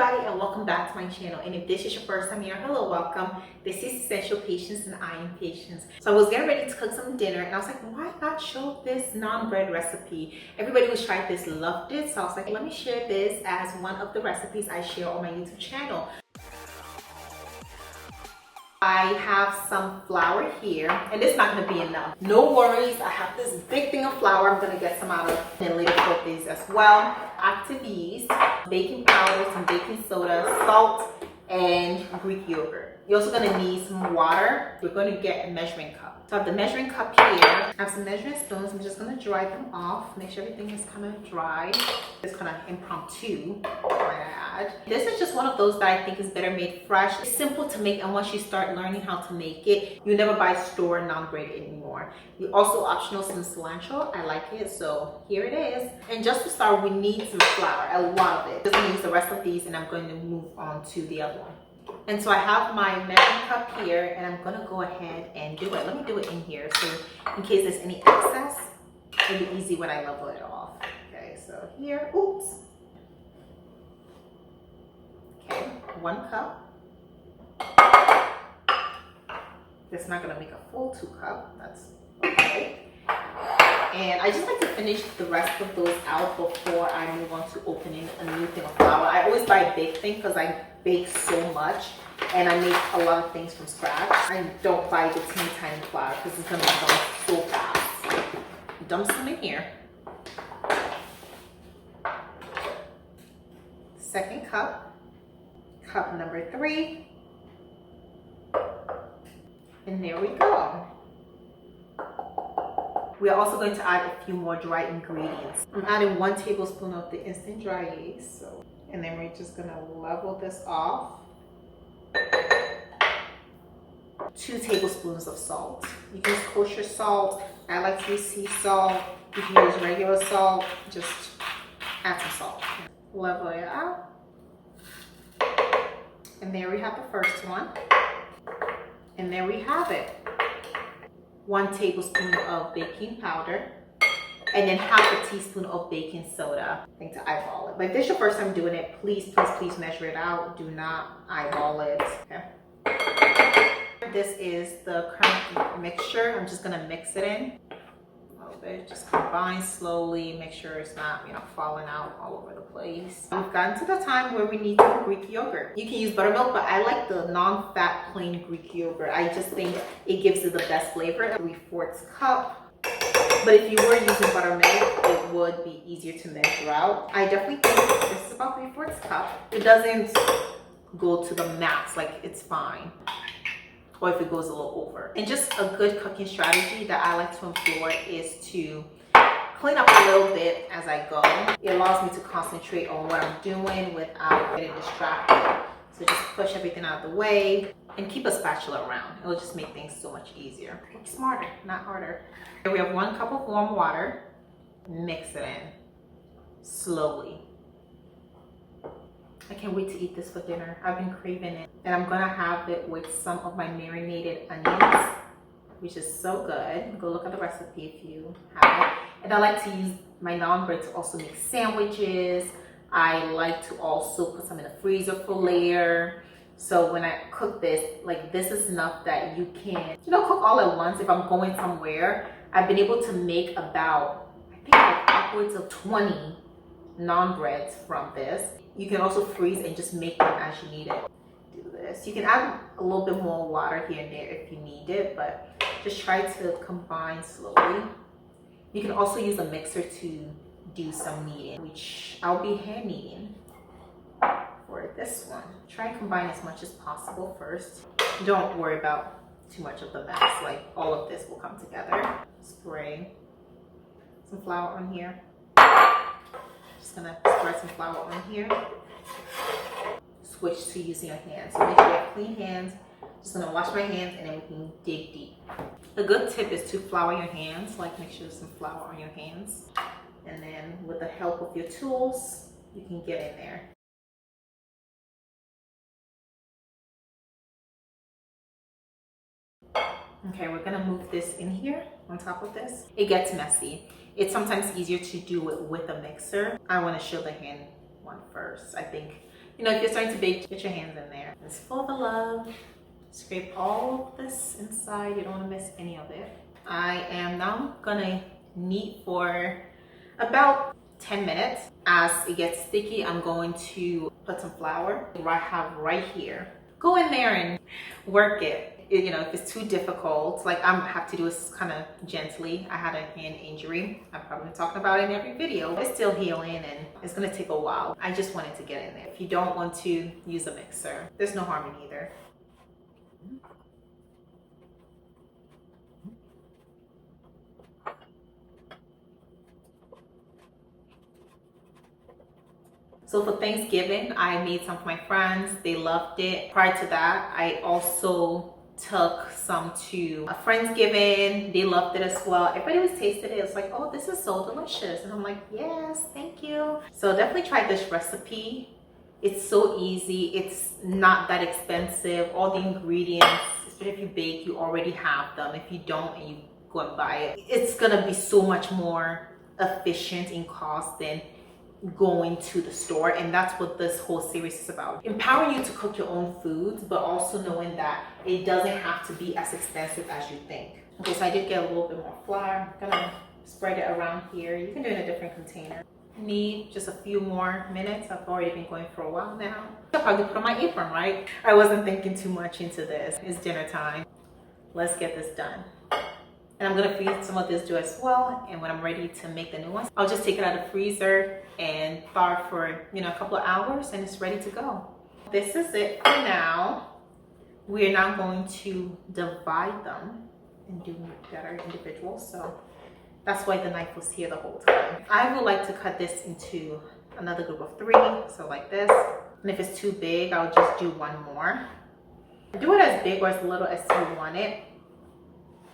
everybody and welcome back to my channel. And if this is your first time here, hello, welcome. This is Essential Patience and I Am Patience. So I was getting ready to cook some dinner and I was like, why not show this naan bread recipe? Everybody who's tried this loved it, so I was like, let me share this as one of the recipes I share on my YouTube channel. I have some flour here, and this is not going to be enough. No worries, I have this big thing of flour. I'm going to get some out of and later cook these as well. Active yeast, baking powder, some baking soda, salt, and Greek yogurt. You're also going to need some water. We're going to get a measuring cup. So I have the measuring cup here. I have some measuring spoons. I'm just going to dry them off. Make sure everything is kind of dry. It's kind of impromptu, might I add. This is just one of those that I think is better made fresh. It's simple to make, and once you start learning how to make it, you never buy store naan bread anymore. You also optional some cilantro. I like it, so here it is. And just to start, we need some flour, a lot of it. I'm just going to use the rest of these, and I'm going to move on to the other one. And so I have my measuring cup here, and I'm gonna go ahead and do it. Let me do it in here, so in case there's any excess, it'll be easy when I level it off. Okay, so here, oops. Okay, 1 cup. That's not gonna make a full 2 cup, that's okay. And I just like to finish the rest of those out before I move on to opening a new thing of flour. I always buy a big thing because I bake so much and I make a lot of things from scratch. I don't buy the teeny tiny flour because it's gonna be done so fast. Dump some in here. Second cup, cup number 3. And there we go. We are also going to add a few more dry ingredients. I'm adding 1 tablespoon of the instant dry yeast. And then we're just gonna level this off. 2 tablespoons of salt. You can use kosher salt. I like to use sea salt. You can use regular salt. Just add some salt. Level it out. And there we have the first one. And there we have it. 1 tablespoon of baking powder, and then half a teaspoon of baking soda. I think to eyeball it. But if this is your first time doing it, please measure it out. Do not eyeball it. Okay. This is the current mixture. I'm just gonna mix it in a little bit. Just combine slowly. Make sure it's not, falling out all over the place. We've gotten to the time where we need some Greek yogurt. You can use buttermilk, but I like the non-fat plain Greek yogurt. I just think it gives it the best flavor. 3/4 cup. But if you were using buttermilk, it would be easier to measure out. I definitely think this is about 3/4 cup. It doesn't go to the max, like it's fine. Or if it goes a little over. And just a good cooking strategy that I like to employ is to clean up a little bit as I go. It allows me to concentrate on what I'm doing without getting distracted. So just push everything out of the way and keep a spatula around. It'll just make things so much easier. Work smarter, not harder. Here we have 1 cup of warm water. Mix it in slowly. I can't wait to eat this for dinner. I've been craving it. And I'm gonna have it with some of my marinated onions, which is so good. Go look at the recipe if you have it. And I like to use my naan bread to also make sandwiches. I like to also put some in the freezer for later. So when I cook this, like this is enough that you can, cook all at once. If I'm going somewhere, I've been able to make about, I think like upwards of 20 naan breads from this. You can also freeze and just make them as you need it. Do this. You can add a little bit more water here and there if you need it, but just try to combine slowly. You can also use a mixer to do some kneading, which I'll be hand kneading for this one. Try and combine as much as possible first. Don't worry about too much of the mess, like all of this will come together. Spray some flour on here. Just gonna spread some flour on here. Switch to using your hands. So make sure you have clean hands. Just gonna wash my hands and then we can dig deep. A good tip is to flour your hands, like make sure there's some flour on your hands. And then with the help of your tools, you can get in there. Okay, we're gonna move this in here on top of this. It gets messy. It's sometimes easier to do it with a mixer. I wanna show the hand one first. I think You know, if you're starting to bake, get your hands in there. It's full of love. Scrape all of this inside. You don't want to miss any of it. I am now gonna knead for about 10 minutes. As it gets sticky, I'm going to put some flour I have right here. Go in there and work it. You know, if it's too difficult, like I have to do this kind of gently. I had a hand injury. I've probably been talking about it in every video. It's still healing and it's gonna take a while. I just wanted to get in there. If you don't want to use a mixer, there's no harm in either. So for Thanksgiving, I made some for my friends. They loved it. Prior to that, I also took some to a Friendsgiving. They loved it as well. Everybody was tasting it. It's like, oh, this is so delicious. And I'm like, yes, thank you. So definitely try this recipe. It's so easy. It's not that expensive. All the ingredients, especially if you bake, you already have them. If you don't and you go and buy it, it's gonna be so much more efficient in cost than going to the store. And that's what this whole series is about, empowering you to cook your own foods, but also knowing that it doesn't have to be as expensive as you think. Okay, so I did get a little bit more flour. I'm gonna spread it around here. You can do it in a different container. Need just a few more minutes. I've already been going for a while now. I'll probably put on my apron, right? I wasn't thinking too much into this. It's dinner time. Let's get this done. And I'm gonna freeze some of this dough as well. And when I'm ready to make the new ones, I'll just take it out of the freezer and thaw for, you know, a couple of hours and it's ready to go. This is it for now. We're now going to divide them and do that are individual. So that's why the knife was here the whole time. I would like to cut this into another group of 3, so like this. And if it's too big, I'll just do one more. Do it as big or as little as you want it.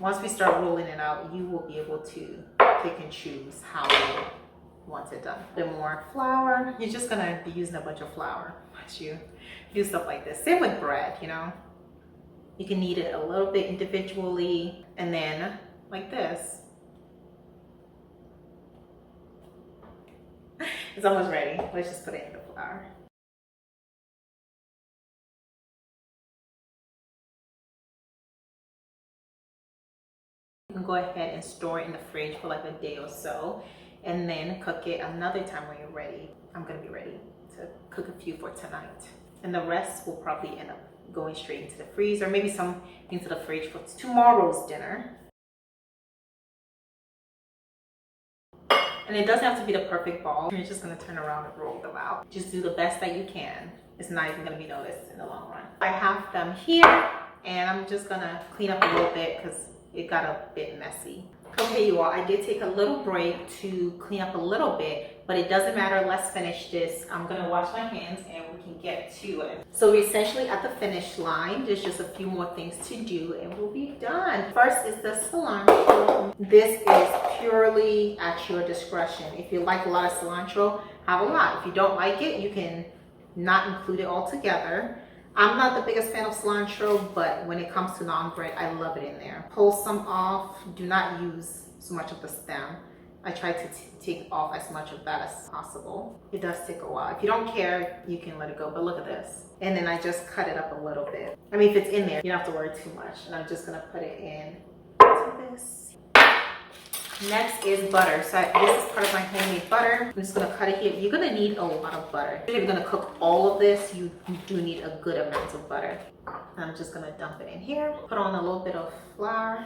Once we start rolling it out, you will be able to pick and choose how you want it done. A bit more flour. You're just gonna be using a bunch of flour as you do stuff like this. Same with bread, you know. You can knead it a little bit individually and then like this. It's almost ready. Let's just put it in the flour. You can go ahead and store it in the fridge for like a day or so and then cook it another time when you're ready. I'm gonna be ready to cook a few for tonight. And the rest will probably end up going straight into the freezer, maybe some into the fridge for tomorrow's dinner. And it doesn't have to be the perfect ball. You're just gonna turn around and roll them out. Just do the best that you can. It's not even gonna be noticed in the long run. I have them here and I'm just gonna clean up a little bit because it got a bit messy. Okay, you all, I did take a little break to clean up a little bit, but it doesn't matter. Let's finish this. I'm gonna wash my hands and we can get to it. So we're essentially at the finish line. There's just a few more things to do and we'll be done. First is the cilantro. This is purely at your discretion. If you like a lot of cilantro, have a lot. If you don't like it, you can not include it altogether. I'm not the biggest fan of cilantro, but when it comes to naan bread, I love it in there. Pull some off. Do not use so much of the stem. I try to take off as much of that as possible. It does take a while. If you don't care, you can let it go, but look at this. And then I just cut it up a little bit. I mean, if it's in there, you don't have to worry too much. And I'm just gonna put it in to this. Next is butter. So this is part of my homemade butter. I'm just gonna cut it here. You're gonna need a lot of butter. If you're gonna cook all of this, you do need a good amount of butter. And I'm just gonna dump it in here. Put on a little bit of flour.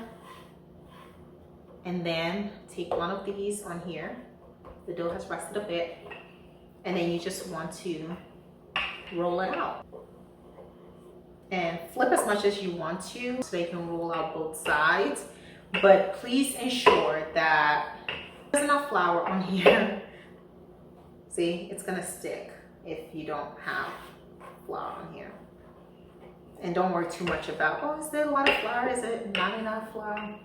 And then take one of these on here. The dough has rested a bit. And then you just want to roll it out. And flip as much as you want to so they can roll out both sides. But please ensure that there's enough flour on here. See, it's gonna stick if you don't have flour on here. And don't worry too much about, oh, is there a lot of flour? Is it not enough flour?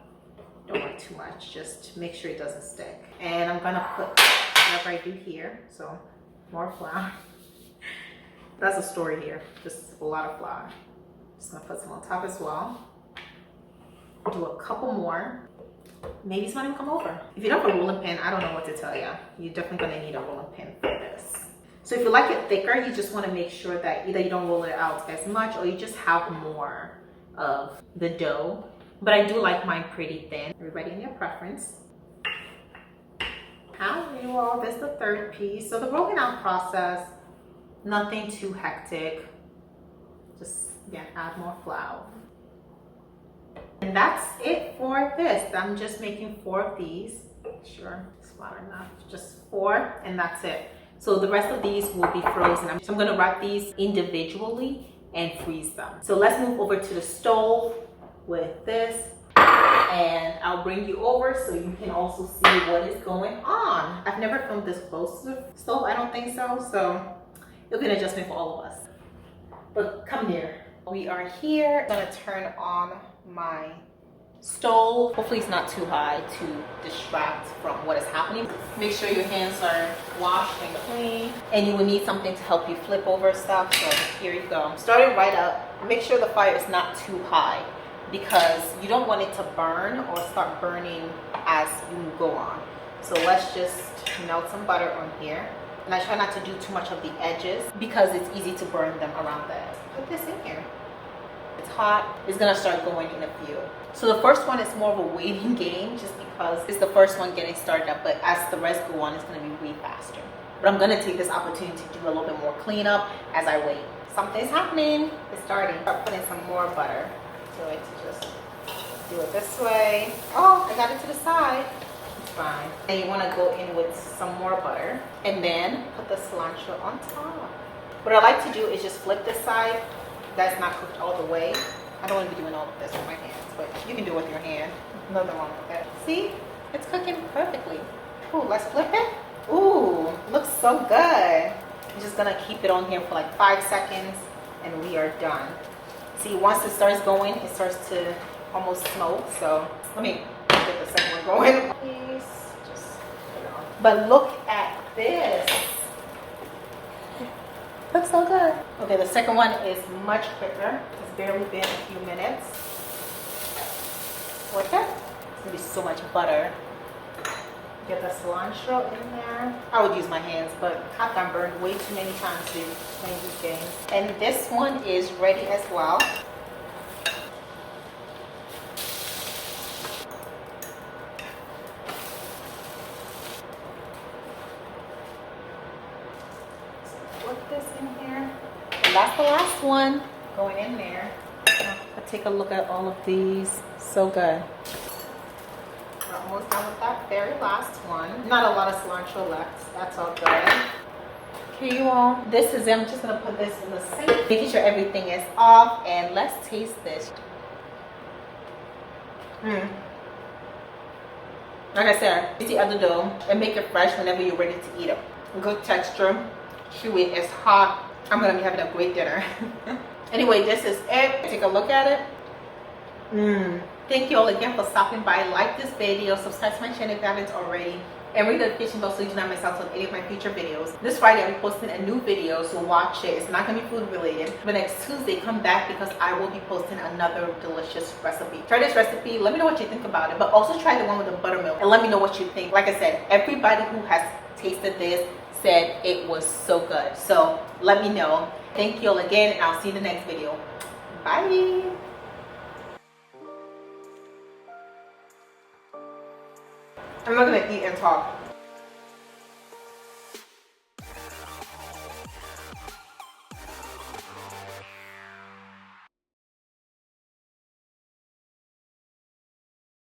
Don't worry too much, just make sure it doesn't stick. And I'm gonna put whatever I do here, so more flour. That's a story here, just a lot of flour. Just gonna put some on top as well. Do a couple more. Maybe somebody will come over. If you don't have a rolling pin, I don't know what to tell you. You're definitely gonna need a rolling pin for this. So if you like it thicker, you just want to make sure that either you don't roll it out as much or you just have more of the dough. But I do like mine pretty thin. Everybody in your preference. How you all, this is the third piece. So the rolling out process, nothing too hectic. Just again, add more flour. And that's it for this. I'm just making 4 of these. Sure, it's flour enough. Just 4 and that's it. So the rest of these will be frozen. So I'm gonna wrap these individually and freeze them. So let's move over to the stove with this. And I'll bring you over so you can also see what is going on. I've never filmed this close to the stove, I don't think so. So it'll be an adjustment for all of us. But come near. We are here. I'm gonna turn on my stove. Hopefully it's not too high to distract from what is happening. Make sure your hands are washed and clean. And you will need something to help you flip over stuff. So here you go. Starting right up. Make sure the fire is not too high, because you don't want it to burn or start burning as you go on. So let's just melt some butter on here. And I try not to do too much of the edges because it's easy to burn them around the edge. Put this in here. It's hot. It's gonna start going in a few. So the first one is more of a waiting game just because it's the first one getting started up, but as the rest go on, it's gonna be way faster. But I'm gonna take this opportunity to do a little bit more cleanup as I wait. Something's happening. It's starting. Start putting some more butter. So I like to just do it this way. Oh, I got it to the side. It's fine. And you want to go in with some more butter and then put the cilantro on top. What I like to do is just flip this side. That's not cooked all the way. I don't want to be doing all of this with my hands, but you can do it with your hand. Nothing wrong with that. See? It's cooking perfectly. Ooh, let's flip it. Ooh, looks so good. I'm just going to keep it on here for like 5 seconds and we are done. See, once it starts going, it starts to almost smoke. So let me get the second one going. Please, just put it on. But look at this. Looks so good. Okay, the second one is much quicker. It's barely been a few minutes. What's that? It's gonna be so much butter. Get the cilantro in there. I would use my hands, but I've gotten burned way too many times to playing these games. And this one is ready as well. So put this in here. And that's the last one going in there. I'll take a look at all of these. So good. We're almost done with that very last one. Not a lot of cilantro left. That's all good. Okay, you all. This is it. I'm just gonna put this in the sink, making sure everything is off, and let's taste this. Like I said, it's the other dough and make it fresh whenever you're ready to eat it. Good texture. Chewy. It's hot. I'm gonna be having a great dinner. Anyway, this is it. Take a look at it. Thank you all again for stopping by. Like this video, subscribe to my channel if you haven't already, and ring the notification bell so you do not miss out on any of my future videos. This Friday I'll be posting a new video, so watch it. It's not going to be food related. But next Tuesday, come back because I will be posting another delicious recipe. Try this recipe, let me know what you think about it, but also try the one with the buttermilk and let me know what you think. Like I said, everybody who has tasted this said it was so good, so let me know. Thank you all again, and I'll see you in the next video. Bye. I'm not gonna eat and talk.